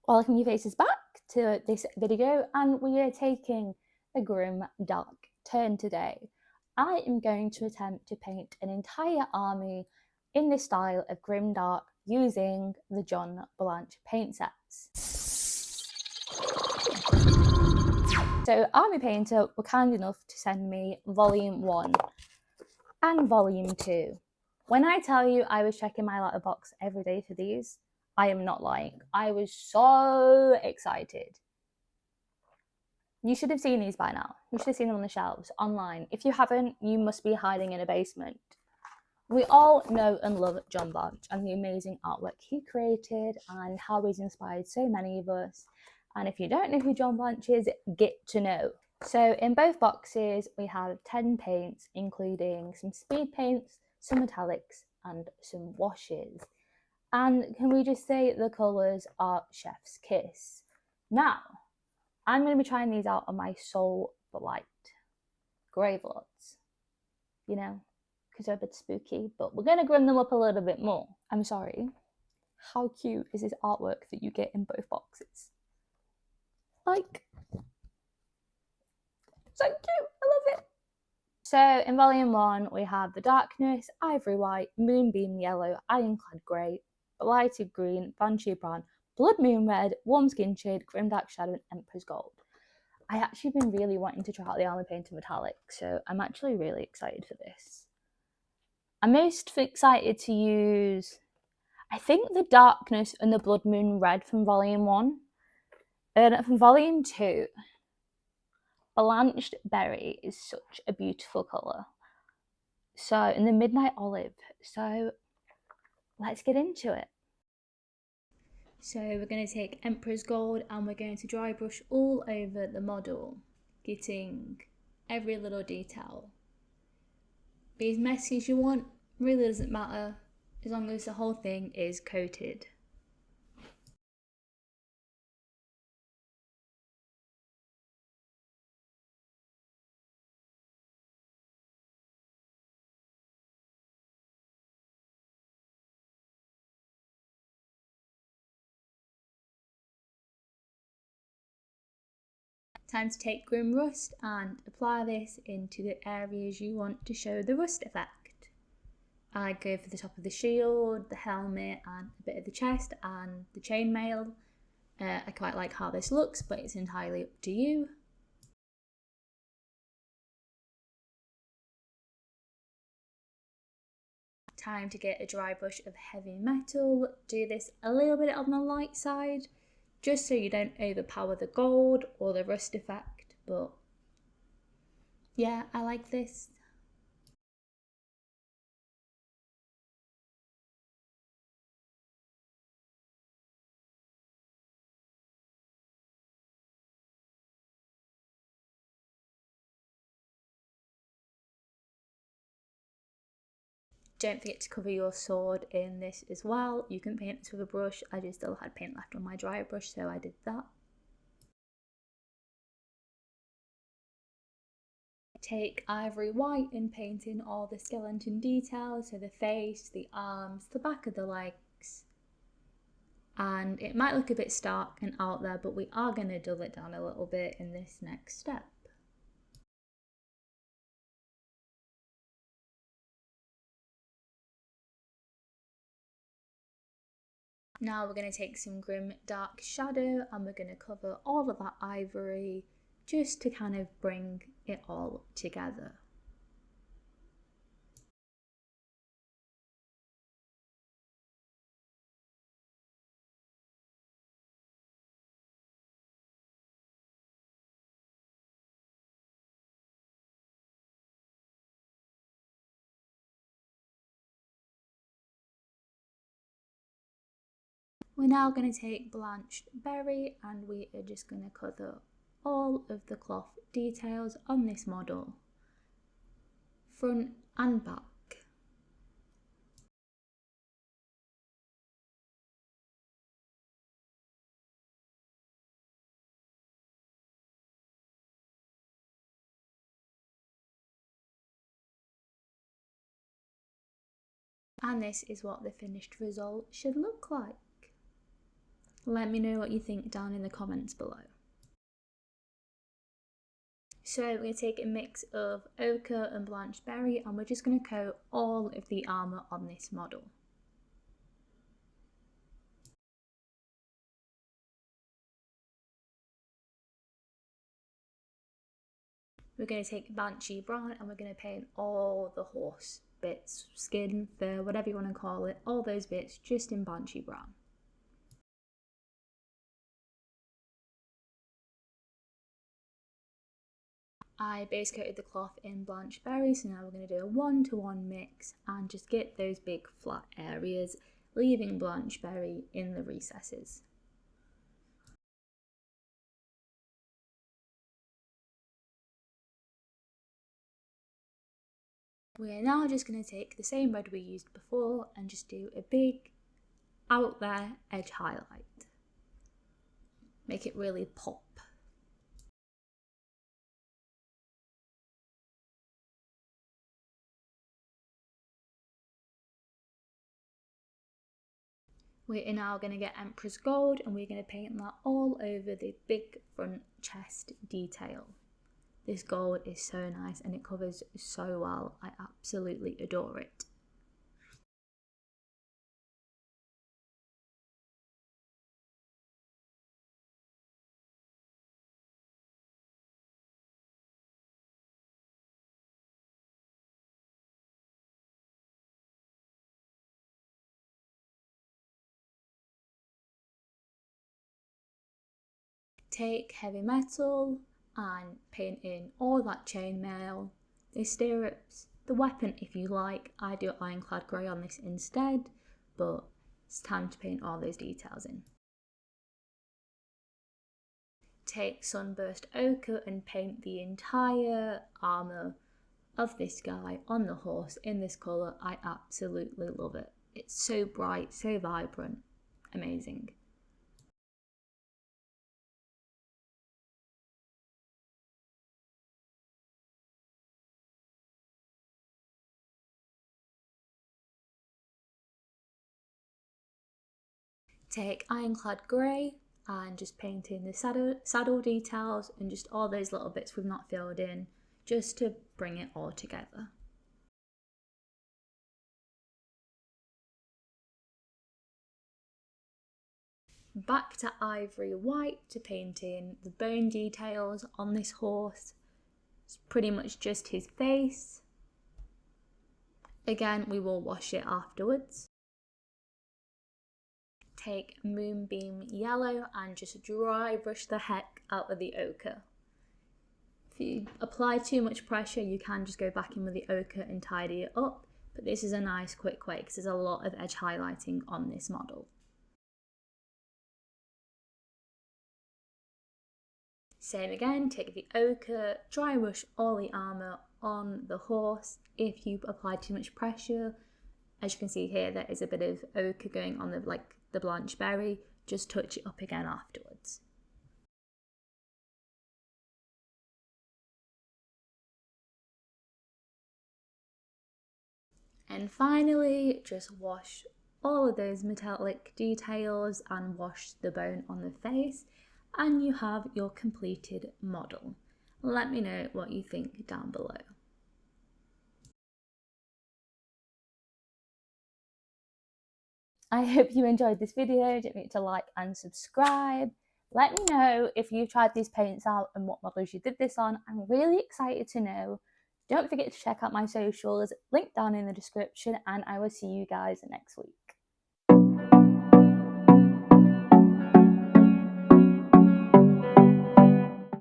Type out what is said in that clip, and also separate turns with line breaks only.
Welcome your faces back to this video, and we are taking a grim dark turn today. I am going to attempt to paint an entire army in the style of grim dark using the John Blanche paint sets. So Army Painter were kind enough to send me volume 1 and volume 2. When I tell you I was checking my letterbox every day for these, I am not lying. I was so excited. You should have seen these by now. You should have seen them on the shelves online. If you haven't, you must be hiding in a basement. We all know and love John Blanche and the amazing artwork he created and how he's inspired so many of us. And if you don't know who John Blanche is, get to know. So in both boxes, we have 10 paints, including some speed paints, some metallics, and some washes. And can we just say the colours are chef's kiss. Now, I'm going to be trying these out on my Soul Blight Gravelords, you know, because they're a bit spooky, but we're going to grim them up a little bit more. I'm sorry. How cute is this artwork that you get in both boxes? Like, so cute. I love it. So in volume 1, we have the Darkness, Ivory White, Moonbeam Yellow, Ironclad Grey, Blighted Green, Banshee Brown, Blood Moon Red, Warm Skin Shade, Grim Dark Shadow, and Emperor's Gold. I actually been really wanting to try out the Army Painter Metallic, so I'm actually really excited for this. I'm most excited to use, I think, the Darkness and the Blood Moon Red from volume 1. And from volume 2, Blanched Berry is such a beautiful colour. So, in the Midnight Olive. So, let's get into it. So we're going to take Emperor's Gold and we're going to dry brush all over the model, getting every little detail. Be as messy as you want, really doesn't matter, as long as the whole thing is coated. Time to take Grim Rust and apply this into the areas you want to show the rust effect. I go for the top of the shield, the helmet, and a bit of the chest and the chainmail. I quite like how this looks, but it's entirely up to you. Time to get a dry brush of heavy metal. Do this a little bit on the light side, just so you don't overpower the gold or the rust effect, but yeah, I like this. Don't forget to cover your sword in this as well. You can paint this with a brush. I just still had paint left on my dry brush, so I did that. Take Ivory White and paint in all the skeleton details, so the face, the arms, the back of the legs. And it might look a bit stark and out there, but we are going to dull it down a little bit in this next step. Now we're going to take some Grim Dark Shadow and we're going to cover all of that ivory just to kind of bring it all together. We're now going to take Blanched Berry and we are just going to cover all of the cloth details on this model, front and back. And this is what the finished result should look like. Let me know what you think down in the comments below. So we're going to take a mix of ochre and Blanche berry, and we're just going to coat all of the armour on this model. We're going to take Banshee brown and we're going to paint all the horse bits, skin, fur, whatever you want to call it, all those bits just in Banshee brown. I base coated the cloth in Blanche berry, so now we're going to do a 1-to-1 mix and just get those big flat areas, leaving Blanche berry in the recesses. We're now just going to take the same red we used before and just do a big out there edge highlight. Make it really pop. We're now going to get Empress Gold and we're going to paint that all over the big front chest detail. This gold is so nice and it covers so well. I absolutely adore it. Take heavy metal and paint in all that chainmail, the stirrups, the weapon if you like. I do ironclad grey on this instead, but it's time to paint all those details in. Take sunburst ochre and paint the entire armour of this guy on the horse in this colour. I absolutely love it. It's so bright, so vibrant, amazing. Take ironclad grey and just paint in the saddle details and just all those little bits we've not filled in, just to bring it all together. Back to ivory white to paint in the bone details on this horse. It's pretty much just his face. Again, we will wash it afterwards. Take moonbeam yellow and just dry brush the heck out of the ochre. If you apply too much pressure, you can just go back in with the ochre and tidy it up, but this is a nice quick way because there's a lot of edge highlighting on this model. Same again, take the ochre, dry brush all the armour on the horse. If you apply too much pressure, as you can see here, there is a bit of ochre going on the Blanche berry. Just touch it up again afterwards. And finally, just wash all of those metallic details and wash the bone on the face, and you have your completed model. Let me know what you think down below. I hope you enjoyed this video. Don't forget to like and subscribe. Let me know if you've tried these paints out and what models you did this on. I'm really excited to know. Don't forget to check out my socials, link down in the description, and I will see you guys next week.